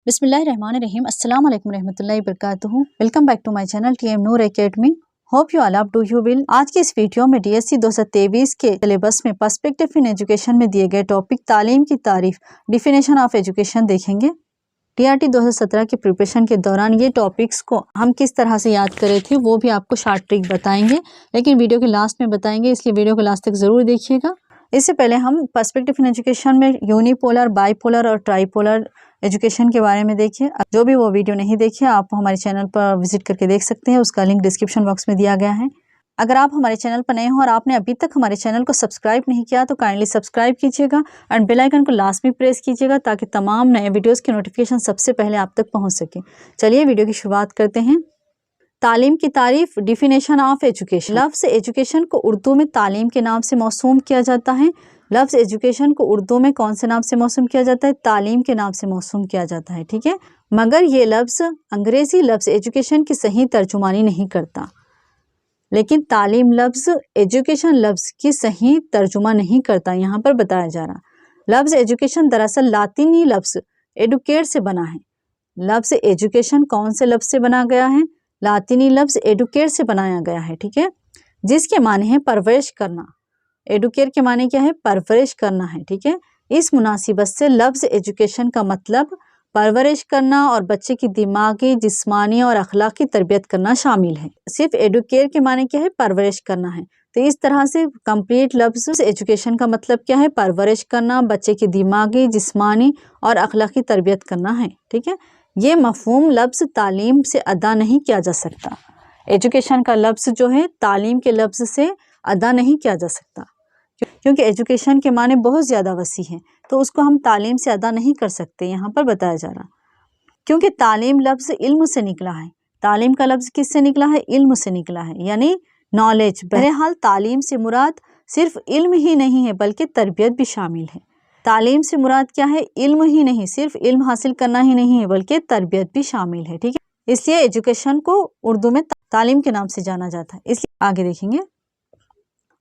Bismillahirrahmanirrahim. Assalamu alaikum warahmatullahi wabarakatuh. Welcome back to my channel TM Noor Academy. Hope you all up to you will. आज के इस video में DSC 2023 के syllabus में perspective in education में दिए गए टॉपिक तालीम की तारीफ डिफिनेशन ऑफ एजुकेशन देखेंगे। TRT 2017 के प्रिपरेशन के दौरान ये टॉपिक्स को हम किस तरह से याद करे थे वो भी आपको शॉर्ट ट्रिक बताएंगे, लेकिन वीडियो के लास्ट में बताएंगे, इसलिए वीडियो को लास्ट तक ज़रूर देखिएगा। इससे पहले हम पर्सपेक्टिव इन एजुकेशन में यूनिपोलर, बाईपोलर और ट्राईपोलर एजुकेशन के बारे में देखिए। जो भी वो वीडियो नहीं देखिए आप हमारे चैनल पर विजिट करके देख सकते हैं, उसका लिंक डिस्क्रिप्शन बॉक्स में दिया गया है। अगर आप हमारे चैनल पर नए हो और आपने अभी तक हमारे चैनल को सब्सक्राइब नहीं किया तो काइंडली सब्सक्राइब कीजिएगा एंड बेल आइकन को लास्ट में प्रेस कीजिएगा ताकि तमाम नए वीडियोस की नोटिफिकेशन सबसे पहले आप तक पहुंच सके। चलिए वीडियो की शुरुआत करते हैं। तालीम की तारीफ, डिफिनेशन ऑफ एजुकेशन। लफ्ज़ एजुकेशन को उर्दू में तालीम के नाम से मौसूम किया जाता है। लफ्ज़ एजुकेशन को उर्दू में कौन से नाम से मौसूम किया जाता है? तालीम के नाम से मौसूम किया जाता है, ठीक है। मगर ये लफ्ज़ अंग्रेज़ी लफ्ज़ एजुकेशन की सही तर्जुमानी नहीं करता, लेकिन तालीम लफ्ज़ एजुकेशन लफ्ज़ की सही तर्जुमा नहीं करता। यहाँ पर बताया जा रहा लफ्ज़ एजुकेशन दरअसल लातिनी लफ्ज़ एडुकेट से बना है। लफ्ज़ एजुकेशन कौन से लफ्ज़ से बना गया है? लातिनी लफ्ज़ एडुकेट से बनाया गया है, ठीक है, जिसके माने हैं परवरिश करना। एडुकेट के माने क्या है? परवरिश करना है, ठीक है। इस मुनासिबत से लफ्ज़ एजुकेशन का मतलब परवरिश करना और बच्चे की दिमागी, जिस्मानी और अखलाकी तरबियत करना शामिल है। सिर्फ एडुकेट के माने क्या है? परवरिश करना है। तो इस तरह से कंप्लीट लफ्ज़ एजुकेशन का मतलब क्या है? परवरिश करना, बच्चे की दिमागी, जिस्मानी और अखलाकी तरबियत करना है, ठीक है। ये मफहूम लफ्ज़ तालीम से अदा नहीं किया जा सकता। एजुकेशन का लफ्ज़ जो है तालीम के लफ्ज़ से अदा नहीं किया जा सकता, क्योंकि एजुकेशन के माने बहुत ज़्यादा वसी हैं, तो उसको हम तालीम से अदा नहीं कर सकते। यहाँ पर बताया जा रहा क्योंकि तालीम लफ्ज़ इल्म से निकला है। तालीम का लफ्ज़ किससे निकला है? इल्म से निकला है, यानी नॉलेज। बहरहाल तालीम से मुराद सिर्फ इल्म ही नहीं है बल्कि तरबियत भी शामिल है। तालीम से मुराद क्या है? इल्म ही नहीं, सिर्फ इल्म हासिल करना ही नहीं है बल्कि तरबियत भी शामिल है, ठीक है। इसलिए एजुकेशन को उर्दू में तालीम के नाम से जाना जाता है। इसलिए आगे देखेंगे।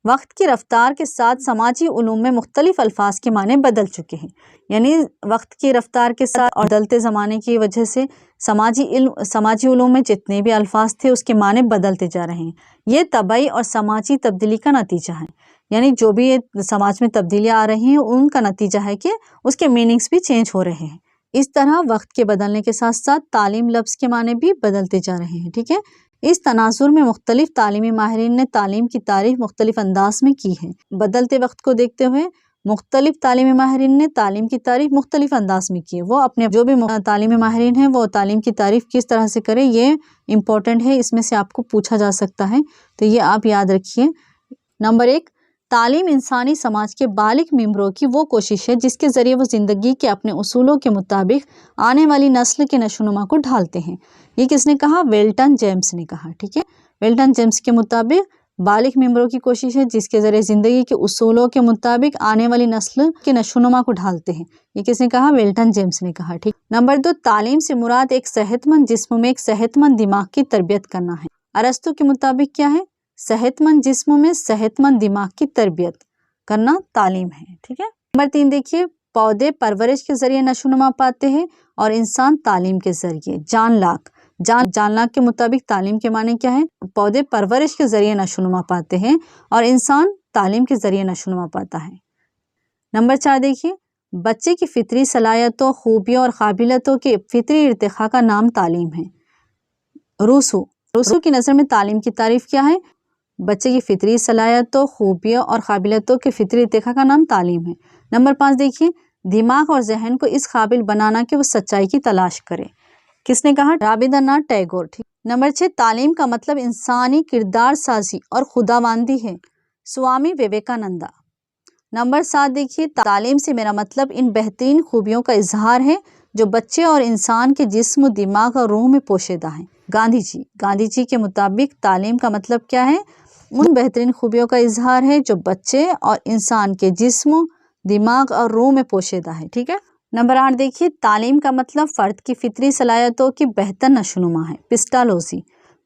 वक्त की रफ्तार के साथ समाजी उलूम में मुख्तलिफ अल्फाज के माने बदल चुके हैं, यानी वक्त की रफ्तार के साथ और बदलते ज़माने की वजह से समाजी उलूम में जितने भी अल्फाज थे उसके माने बदलते जा रहे हैं। ये तबई और समाजी तब्दीली का नतीजा है, यानी जो भी ये समाज में तब्दीलियाँ आ रही हैं उनका नतीजा है कि उसके मीनिंग्स भी चेंज हो रहे हैं। इस तरह वक्त के बदलने के साथ साथ तालीम लफ्ज़ के माने भी बदलते जा रहे हैं, ठीक है। इस तनाजुर में मुख्तलिफ तालीमी माहिरीन ने तालीम की तारीफ मुख्तलिफ अंदाज में की है। बदलते वक्त को देखते हुए मुख्तलिफ तालीमी माहिरीन ने तालीम की तारीफ मुख्तलिफ अंदाज में की है। वो अपने जो भी तालीमी माहिरीन हैं वो तालीम की तारीफ किस तरह से करें, ये इम्पोर्टेंट है, इसमें से आपको पूछा जा सकता है, तो ये आप याद रखिए। नंबर 1, तालीम इंसानी समाज के बालिग मेंबरों की वो कोशिश है जिसके ज़रिए वो ज़िंदगी के अपने उसूलों के मुताबिक आने वाली नस्ल के नशोनुमा को ढालते हैं। ये किसने कहा? वेल्टन जेम्स ने कहा, ठीक है। वेल्टन जेम्स के मुताबिक बालिग मेंबरों की कोशिश है जिसके ज़रिए ज़िंदगी के उसूलों के मुताबिक आने वाली नस्ल के नशोनुमा को ढालते हैं। ये किसने कहा? वेल्टन जेम्स ने कहा, ठीक। नंबर 2, तालीम से मुराद एक सेहतमंद जिस्म में एक सेहतमंद दिमाग की तरबियत करना है। अरस्तु के मुताबिक क्या है? सेहतमंद जिस्म में सेहतमंद दिमाग की तरबियत करना तालीम है, ठीक है। नंबर 3 देखिए, पौधे परवरिश के जरिए नशोनुमा पाते हैं और इंसान तालीम के जरिए। जॉन लाक के मुताबिक तालीम के माने क्या है? पौधे परवरिश के जरिए नशोनुमा पाते हैं और इंसान तालीम के जरिए नशोनुमा पाता है। नंबर 4 देखिए, बच्चे की फितरी सलाहियतों, खूबियों और काबिलियतों के फितरी इर्तिखा का नाम तालीम है। रूसो की नज़र में तालीम की तारीफ क्या है? बच्चे की फितरी सलाहियतों, खूबियों और काबिलियतों के फितरी इर्तिखा का नाम तालीम है। नंबर 5 देखिए, दिमाग और जहन को इस काबिल बनाना कि वो सच्चाई की तलाश करे। किसने कहा? रवींद्रनाथ टैगोर, ठीक। नंबर 6, तालीम का मतलब इंसानी किरदार साजी और खुदाबंदी है। स्वामी विवेकानंदा। नंबर 7 देखिए, तालीम से मेरा मतलब इन बेहतरीन खूबियों का इजहार है जो बच्चे और इंसान के जिस्म, दिमाग और रूह में पोशीदा हैं। गांधी जी के मुताबिक तालीम का मतलब क्या है? उन बेहतरीन खूबियों का इजहार है जो बच्चे और इंसान के जिस्म, दिमाग और रूह में पोशीदा है, ठीक है। नंबर 8 देखिए, तालीम का मतलब फ़र्द की फितरी सलाहियतों की बेहतर नशोनुमा है।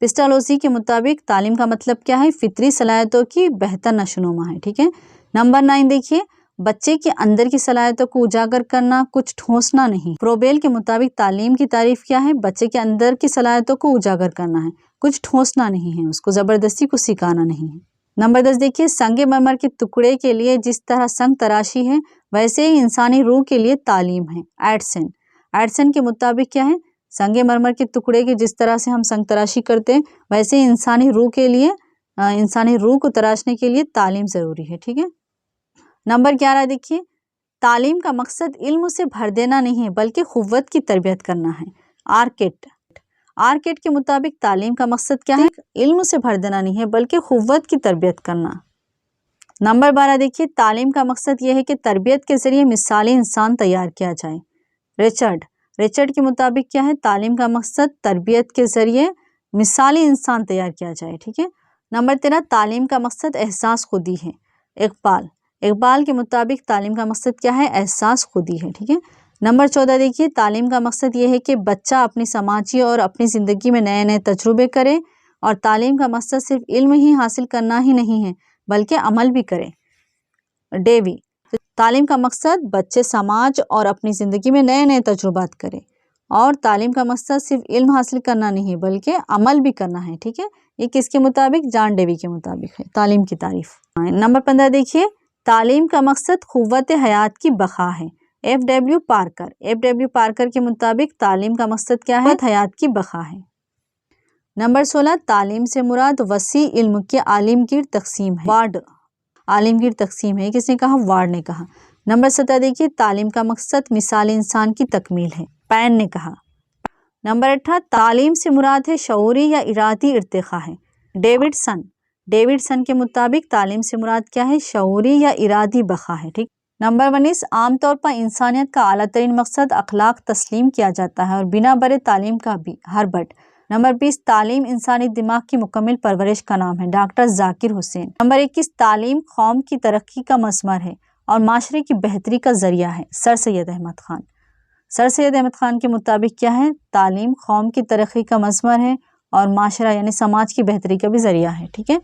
पिस्टालोजी के मुताबिक तालीम का मतलब क्या है? फितरी सलाहियतों की बेहतर नशोनुमा है, ठीक है। नंबर 9 देखिए, बच्चे के अंदर की सलाहियतों को उजागर करना, कुछ ठोसना नहीं। प्रोबेल के मुताबिक तालीम की तारीफ क्या है? बच्चे के अंदर की सलाहियतों को उजागर करना है, कुछ ठोसना नहीं है, उसको जबरदस्ती को सिखाना नहीं है। नंबर 10 देखिए, संगे मरमर के टुकड़े के लिए जिस तरह संग तराशी है वैसे ही इंसानी रूह के लिए तालीम है। एडसन के मुताबिक क्या है? संगे मरमर के टुकड़े के जिस तरह से हम संग तराशी करते हैं वैसे ही इंसानी रूह के लिए, इंसानी रूह को तराशने के लिए तालीम जरूरी है। ठीक है। नंबर 11 देखिए, तालीम का मकसद इल्म से भर देना नहीं है बल्कि खुव्वत की तरबियत करना है। आर्केट के मुताबिक तालीम का मकसद क्या है? इल्म से भर देना नहीं है बल्कि खुव्वत की तरबियत करना। नंबर 12 देखिए, तालीम का मकसद यह है कि तरबियत के जरिए मिसाली इंसान तैयार किया जाए। रिचर्ड के मुताबिक क्या है? तालीम का मकसद तरबियत के जरिए मिसाली इंसान तैयार किया जाए। ठीक है। नंबर 13, तालीम का मकसद एहसास खुदी है। इकबाल के मुताबिक तालीम का मकसद क्या है? एहसास खुदी है। ठीक है। नंबर 14 देखिए, तालीम का मकसद ये है कि बच्चा अपनी समाजी और अपनी ज़िंदगी में नए नए तजुर्बे करे, और तालीम का मकसद सिर्फ इल्म ही हासिल करना ही नहीं है बल्कि अमल भी करे। डेवी, तो तालीम का मकसद बच्चे समाज और अपनी ज़िंदगी में नए नए तजुर्बात करे, और तालीम का मकसद सिर्फ इल्म हासिल करना नहीं है बल्कि अमल भी करना है। ठीक है। ये किसके मुताबिक? जॉन डेवी के मुताबिक है तालीम की तारीफ। नंबर 15 देखिए, तालीम का मकसद खुव्वत हयात की बका है। एफ.डब्ल्यू. पार्कर के मुताबिक तालीम का मकसद क्या है? हयात की बका है। नंबर 16, तालीम से मुराद वसी इल्म के आलिमगीर तकसीम है। आलिमगीर तकसीम है, किसने कहा? वार्ड ने कहा। नंबर 17 देखिए, तालीम का मकसद मिसाल इंसान की तकमील है। पैन ने कहा। नंबर 18, तालीम से मुराद है शऊरी या इरादी इर्तिका है। डेविडसन के मुताबिक तालीम से मुराद क्या है? शऊरी या इरादी बका है। ठीक। नंबर 19, आमतौर पर इंसानियत का आला तरीन मकसद अखलाक तस्लीम किया जाता है और बिना बरे तालीम का भी। हर्बर्ट। नंबर 20, तालीम इंसानी दिमाग की मुकम्मल परवरिश का नाम है। डॉक्टर जाकिर हुसैन। नंबर 21, तालीम कौम की तरक्की का मसमर है और माशरे की बेहतरी का जरिया है। सर सैयद अहमद खान के मुताबिक क्या है? तालीम कौम की तरक्की का मसमर है और माशरा यानी समाज की बेहतरी का भी जरिया है। ठीक है।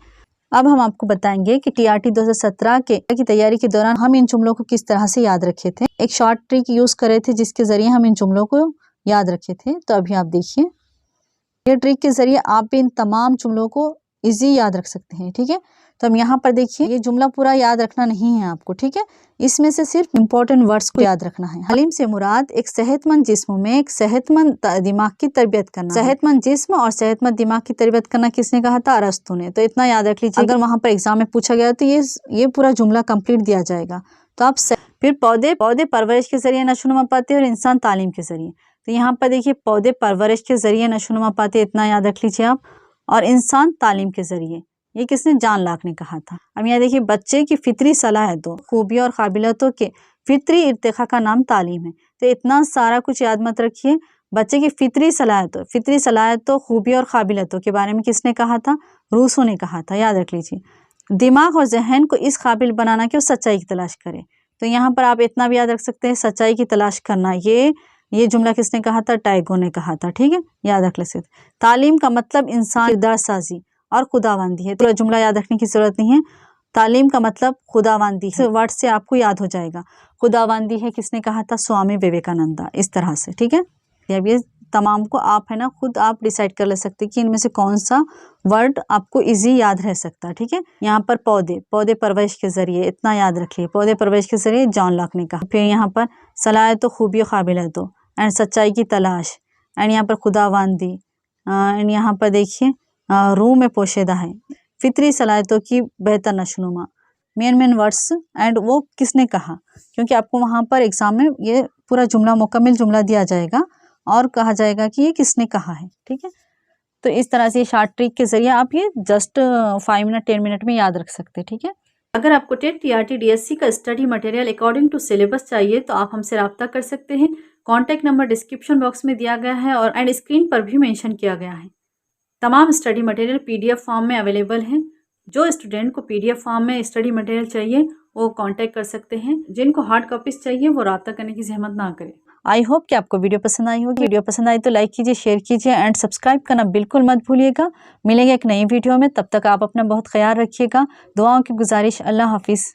अब हम आपको बताएंगे कि टीआरटी 2017 की तैयारी के दौरान हम इन जुमलों को किस तरह से याद रखे थे। एक शॉर्ट ट्रिक यूज करे थे जिसके जरिए हम इन जुमलों को याद रखे थे। तो अभी आप देखिए, ये ट्रिक के जरिए आप भी इन तमाम जुमलों को इजी याद रख सकते हैं। ठीक है। तो हम यहाँ पर देखिए, ये जुमला पूरा याद रखना नहीं है आपको। ठीक है। इसमें से सिर्फ इम्पोर्टेंट वर्ड्स को याद रखना है। तालीम से मुराद एक सेहतमंद जिस्म में एक सेहतमंद दिमाग की तरबियत करना। सेहतमंद जिस्म और सेहतमंद दिमाग की तरबियत करना किसने कहा था? अरस्तु ने। तो इतना याद रख लीजिए। अगर वहां पर एग्जाम में पूछा गया तो ये पूरा जुमला कंप्लीट दिया जाएगा। तो आप फिर पौधे परवरिश के जरिए नशोनुमा पाते हैं और इंसान तालीम के जरिए। तो यहाँ पर देखिए, पौधे परवरिश के जरिए नशोनुमा पाते, इतना याद रख लीजिए आप, और इंसान तालीम के जरिए। ये किसने? जॉन लॉक ने कहा था। अब यहाँ देखिए, बच्चे की फितरी सलाहियतों, खूबियों और काबिलियतों के फितरी इर्तिका का नाम तालीम है। तो इतना सारा कुछ याद मत रखिए। बच्चे की फितरी सलाहियतों, खूबियों और काबिलियतों के बारे में किसने कहा था? रूसो ने कहा था। याद रख लीजिए। दिमाग और जहन को इस काबिल बनाना कि वो सच्चाई की तलाश करे। तो यहाँ पर आप इतना भी याद रख सकते हैं, सच्चाई की तलाश करना। ये जुमला किसने कहा था? टैगोर ने कहा था। ठीक है। याद रख सकते। तालीम का मतलब इंसान किरदार साजी और खुदाबंदी है। तो जुमला याद रखने की जरूरत नहीं है। तालीम का मतलब खुदाबंदी है। वर्ड से आपको याद हो जाएगा। खुदाबंदी है किसने कहा था? स्वामी विवेकानंदा। इस तरह से। ठीक है। अब ये तमाम को आप है ना खुद आप डिसाइड कर ले सकते कि इनमें से कौन सा वर्ड आपको इजी याद रह सकता है। ठीक है। यहाँ पर पौधे परवरिश के जरिए, इतना याद रखिए, पौधे परवरिश के जरिए जॉन लॉक ने कहा। फिर यहाँ पर सलाहियतों, खूबियों, काबिलियतों एंड सच्चाई की तलाश, एंड यहाँ पर खुदाबंदी, एंड यहाँ पर देखिए रूह में पोशीदा है, फितरी सलाहियतों की बेहतर नशोनुमा, मेन वर्ड्स, एंड वो किसने कहा। क्योंकि आपको वहाँ पर एग्जाम में ये पूरा जुमला, मुकम्मल जुमला दिया जाएगा और कहा जाएगा कि ये किसने कहा है। ठीक है। तो इस तरह से शॉर्ट ट्रिक के जरिए आप ये जस्ट 5 मिनट 10 मिनट में याद रख सकते हैं। ठीक है। अगर आपको टेट टीआरटी डीएससी का study material according to syllabus चाहिए तो आप हमसे रब्ता कर सकते हैं। कॉन्टैक्ट नंबर डिस्क्रिप्शन बॉक्स में दिया गया है और एंड स्क्रीन पर भी मेंशन किया गया है। तमाम स्टडी मटेरियल पीडीएफ फॉर्म में अवेलेबल है। जो स्टूडेंट को पीडीएफ फॉर्म में स्टडी मटेरियल चाहिए वो कांटेक्ट कर सकते हैं। जिनको हार्ड कॉपीज चाहिए वो रब्ता करने की जहमत ना करें। आई होप कि आपको वीडियो पसंद आई होगी। वीडियो पसंद आई तो लाइक कीजिए, शेयर कीजिए एंड सब्सक्राइब करना बिल्कुल मत भूलिएगा। मिलेंगे एक नई वीडियो में, तब तक आप अपना बहुत ख्याल रखिएगा। दुआओं की गुजारिश। अल्लाह हाफिज़।